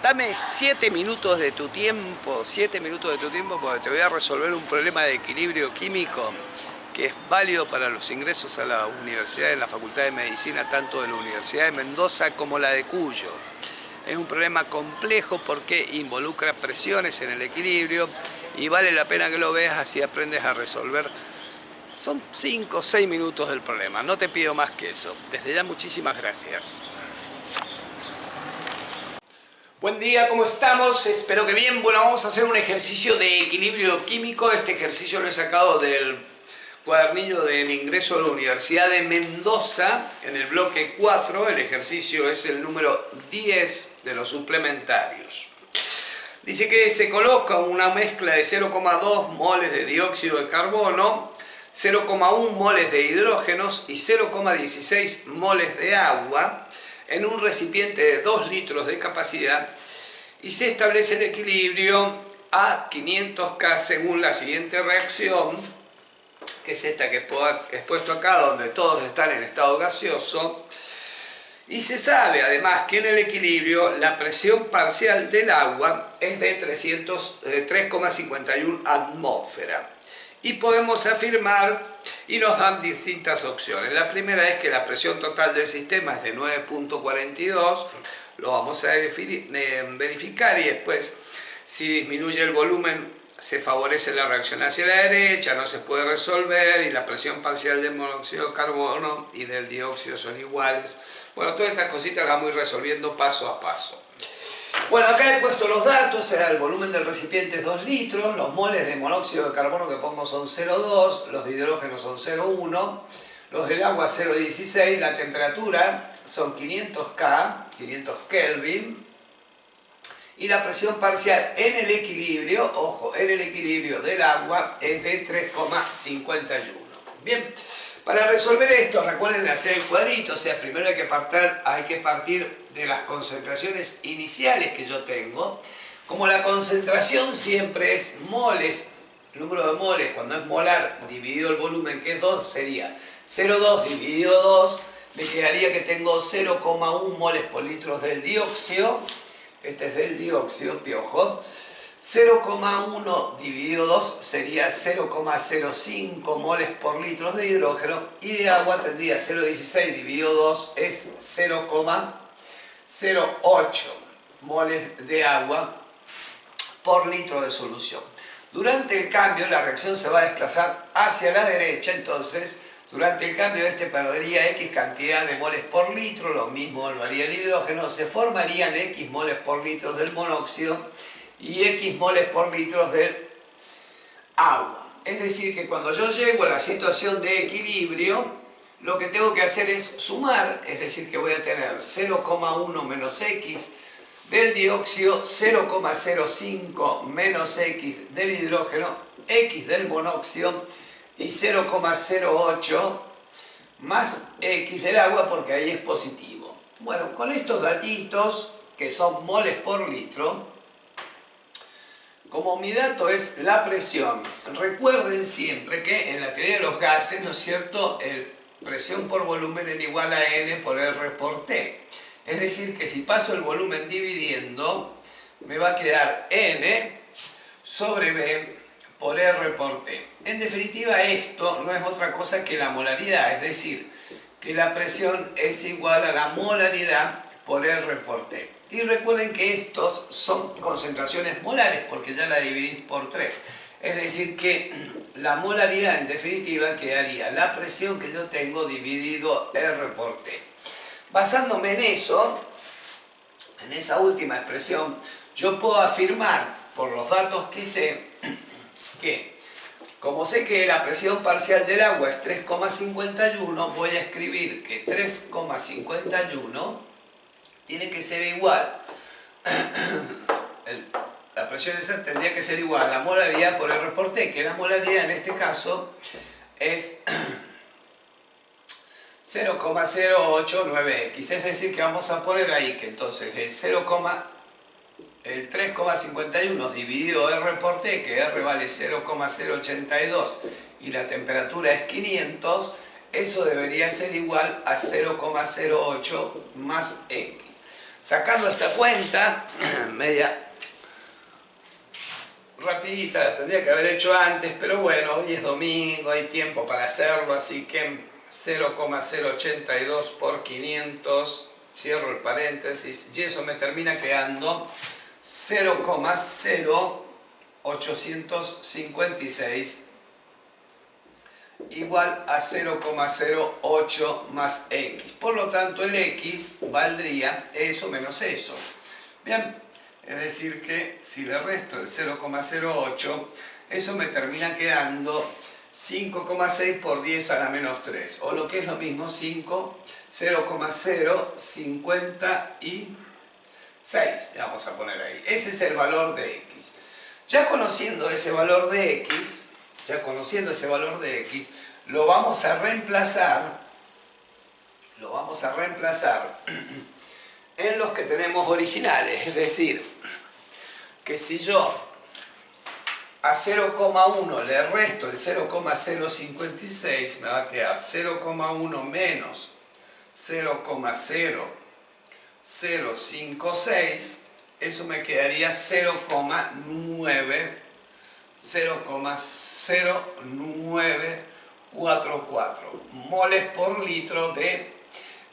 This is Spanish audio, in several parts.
Dame 7 minutos de tu tiempo, 7 minutos de tu tiempo, porque te voy a resolver un problema de equilibrio químico que es válido para los ingresos a la universidad, en la Facultad de Medicina, tanto de la Universidad de Mendoza como la de Cuyo. Es un problema complejo porque involucra presiones en el equilibrio y vale la pena que lo veas, así aprendes a resolver. Son 5 o 6 minutos del problema, no te pido más que eso. Desde ya muchísimas gracias. Buen día, ¿cómo estamos? Espero que bien. Bueno, vamos a hacer un ejercicio de equilibrio químico. Este ejercicio lo he sacado del cuadernillo de mi ingreso a la Universidad de Mendoza, en el bloque 4. El ejercicio es el número 10 de los suplementarios. Dice que se coloca una mezcla de 0,2 moles de dióxido de carbono, 0,1 moles de hidrógenos y 0,16 moles de agua en un recipiente de 2 litros de capacidad, y se establece el equilibrio a 500 K según la siguiente reacción, que es esta que he puesto acá, donde todos están en estado gaseoso. Y se sabe además que en el equilibrio la presión parcial del agua es de 3,51 atmósferas. Y podemos afirmar, y nos dan distintas opciones. La primera es que la presión total del sistema es de 9,42, lo vamos a verificar, y después, si disminuye el volumen, se favorece la reacción hacia la derecha, no se puede resolver, y la presión parcial del monóxido de carbono y del dióxido son iguales. Bueno, todas estas cositas las vamos a ir resolviendo paso a paso. Bueno, acá he puesto los datos. El volumen del recipiente es 2 litros, los moles de monóxido de carbono que pongo son 0,2, los de hidrógeno son 0,1, los del agua 0,16, la temperatura son 500 K, 500 Kelvin, y la presión parcial en el equilibrio, ojo, en el equilibrio del agua es de 3,51. Bien, para resolver esto, recuerden hacer el cuadrito. O sea, primero hay que partir de las concentraciones iniciales que yo tengo. Como la concentración siempre es moles, el número de moles cuando es molar dividido el volumen, que es 2, sería 0,2 dividido 2, me quedaría que tengo 0,1 moles por litro del dióxido. Este es del dióxido, piojo. 0,1 dividido 2 sería 0,05 moles por litro de hidrógeno, y de agua tendría 0,16 dividido 2 es 0,08 moles de agua por litro de solución. Durante el cambio la reacción se va a desplazar hacia la derecha, entonces durante el cambio perdería X cantidad de moles por litro, lo mismo lo haría el hidrógeno, se formarían X moles por litro del monóxido y X moles por litro del agua. Es decir, que cuando yo llego a la situación de equilibrio, lo que tengo que hacer es sumar, es decir, que voy a tener 0,1 menos X del dióxido, 0,05 menos X del hidrógeno, X del monóxido y 0,08 más X del agua, porque ahí es positivo. Bueno, con estos datitos, que son moles por litro, como mi dato es la presión, recuerden siempre que en la teoría de los gases, ¿no es cierto?, presión por volumen es igual a N por R por T. Es decir, que si paso el volumen dividiendo, me va a quedar N sobre B por R por T. En definitiva, esto no es otra cosa que la molaridad, es decir, que la presión es igual a la molaridad por R por T. Y recuerden que estos son concentraciones molares, porque ya la dividís por 3. Es decir, que la molaridad en definitiva quedaría la presión que yo tengo dividido R por T. Basándome en eso, en esa última expresión, yo puedo afirmar, por los datos que sé, que como sé que la presión parcial del agua es 3,51, voy a escribir que 3,51 tiene que ser igual, la presión esa tendría que ser igual a la molaridad por R por T, que la molaridad en este caso es 0,089X, es decir, que vamos a poner ahí que entonces el 3,51 dividido R por T, que R vale 0,082 y la temperatura es 500, eso debería ser igual a 0,08 más X. Sacando esta cuenta, media rapidita, la tendría que haber hecho antes, pero bueno, hoy es domingo, hay tiempo para hacerlo, así que 0,082 por 500, cierro el paréntesis, y eso me termina quedando 0,0856 igual a 0,08 más x. Por lo tanto, el x valdría eso menos eso. Bien, es decir que si le resto el 0,08, eso me termina quedando 5,6 por 10 a la menos 3, o lo que es lo mismo, 0,056, vamos a poner ahí. Ese es el valor de x. Ya conociendo ese valor de x, lo vamos a reemplazar en los que tenemos originales. Es decir, que si yo a 0,1 le resto el 0,056, me va a quedar 0,1 menos 0,0056, eso me quedaría 0,0944 moles por litro de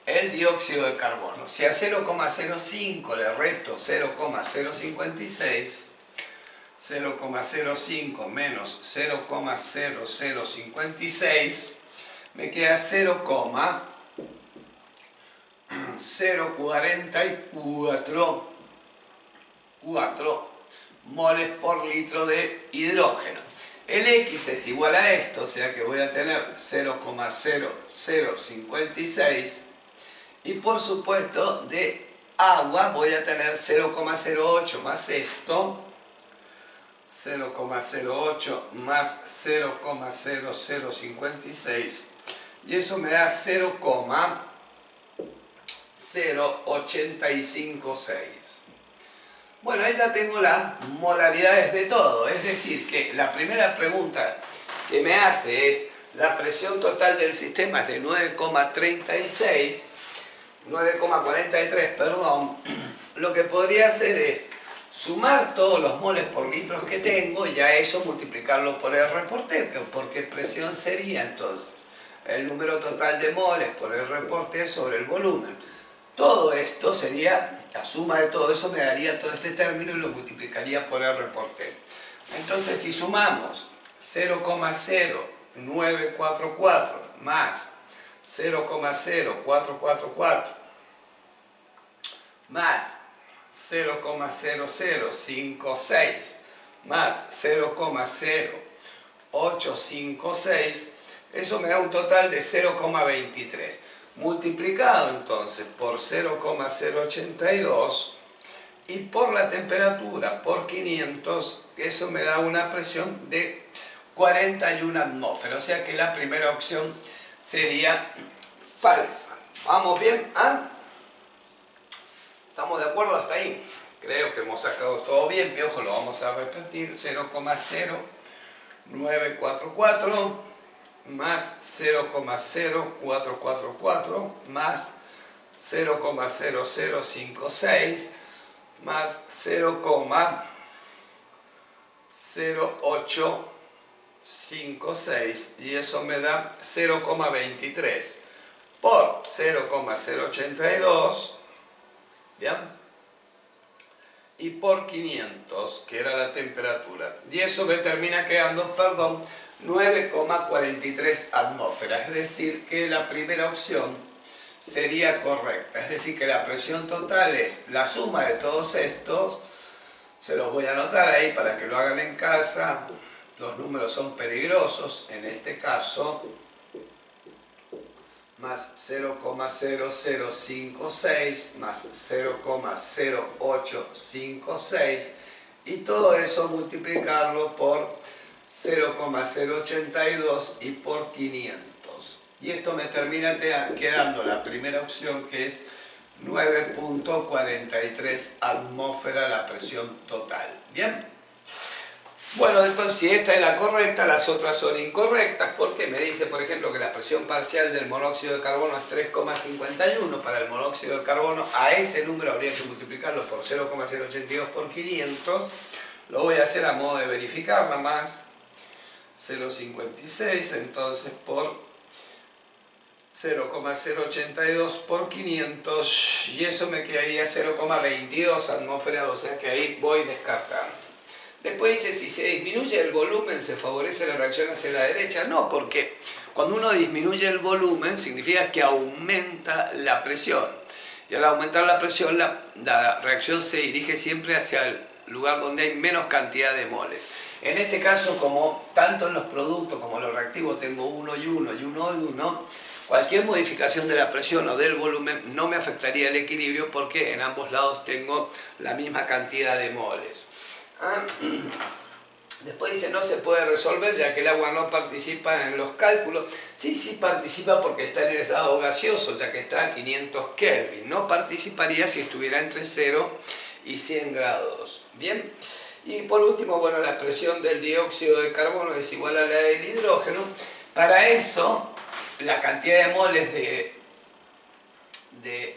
el dióxido de carbono. Si a 0,05 le resto 0,056, 0,05 menos 0,0056 me queda 0,0444 moles por litro de hidrógeno. El X es igual a esto, o sea que voy a tener 0,0056 y por supuesto de agua voy a tener 0,08 más esto, 0,08 más 0,0056 y eso me da 0,0856. Bueno, ahí ya tengo las molaridades de todo, es decir, que la primera pregunta que me hace es la presión total del sistema es de 9,43, perdón. Lo que podría hacer es sumar todos los moles por litro que tengo y a eso multiplicarlo por R por T, porque presión sería entonces el número total de moles por R por T sobre el volumen. Todo esto sería, la suma de todo eso me daría todo este término y lo multiplicaría por R por T. Entonces si sumamos 0,0944 más 0,0444 más 0,0056 más 0,0856, eso me da un total de 0,23. Multiplicado entonces por 0,082 y por la temperatura por 500, eso me da una presión de 41 atmósferas, o sea que la primera opción sería falsa. ¿Vamos bien? ¿Ah? ¿Estamos de acuerdo hasta ahí? Creo que hemos sacado todo bien, piojo, lo vamos a repetir, 0,0944 más 0,0444 más 0,0056 más 0,0856 y eso me da 0,23 por 0,082, ¿bien? Y por 500, que era la temperatura. Y eso me termina quedando, 9,43 atmósferas. Es decir, que la primera opción sería correcta. Es decir, que la presión total es la suma de todos estos. Se los voy a anotar ahí para que lo hagan en casa. Los números son peligrosos. En este caso, más 0,0056 más 0,0856 y todo eso multiplicarlo por 0,082 y por 500. Y esto me termina quedando la primera opción, que es 9,43 atmósfera la presión total. Bien. Bueno, entonces si esta es la correcta, las otras son incorrectas, porque me dice, por ejemplo, que la presión parcial del monóxido de carbono es 3,51 para el monóxido de carbono. A ese número habría que multiplicarlo por 0,082 por 500. Lo voy a hacer a modo de verificar nada más. 0,56 entonces por 0,082 por 500, y eso me quedaría 0,22 atmósferas, o sea que ahí voy descartando. Después dice, si se disminuye el volumen, ¿se favorece la reacción hacia la derecha? No, porque cuando uno disminuye el volumen significa que aumenta la presión. Y al aumentar la presión, la reacción se dirige siempre hacia el lugar donde hay menos cantidad de moles. En este caso, como tanto en los productos como en los reactivos tengo 1 y 1 y 1 y 1, cualquier modificación de la presión o del volumen no me afectaría el equilibrio porque en ambos lados tengo la misma cantidad de moles. Después dice, no se puede resolver ya que el agua no participa en los cálculos. Sí, sí participa porque está en el estado gaseoso, ya que está a 500 Kelvin. No participaría si estuviera entre 0 y 100 grados. Bien. Y por último, bueno, la presión del dióxido de carbono es igual a la del hidrógeno. Para eso, la cantidad de moles de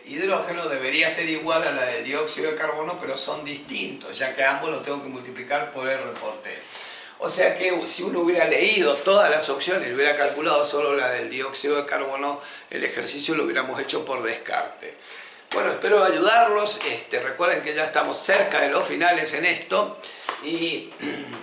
hidrógeno debería ser igual a la del dióxido de carbono, pero son distintos, ya que ambos lo tengo que multiplicar por R por T. O sea que si uno hubiera leído todas las opciones y hubiera calculado solo la del dióxido de carbono, el ejercicio lo hubiéramos hecho por descarte. Bueno, espero ayudarlos. Recuerden que ya estamos cerca de los finales en esto y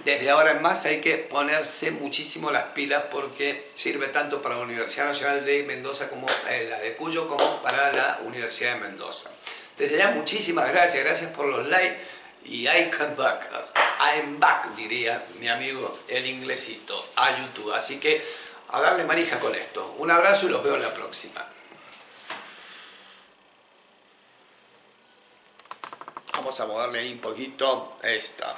desde ahora en más hay que ponerse muchísimo las pilas porque sirve tanto para la Universidad Nacional de Mendoza como la de Cuyo como para la Universidad de Mendoza. Desde ya muchísimas gracias por los likes y I'm back, diría mi amigo el inglesito, a YouTube. Así que a darle manija con esto. Un abrazo y los veo en la próxima. Vamos a moverle ahí un poquito esta.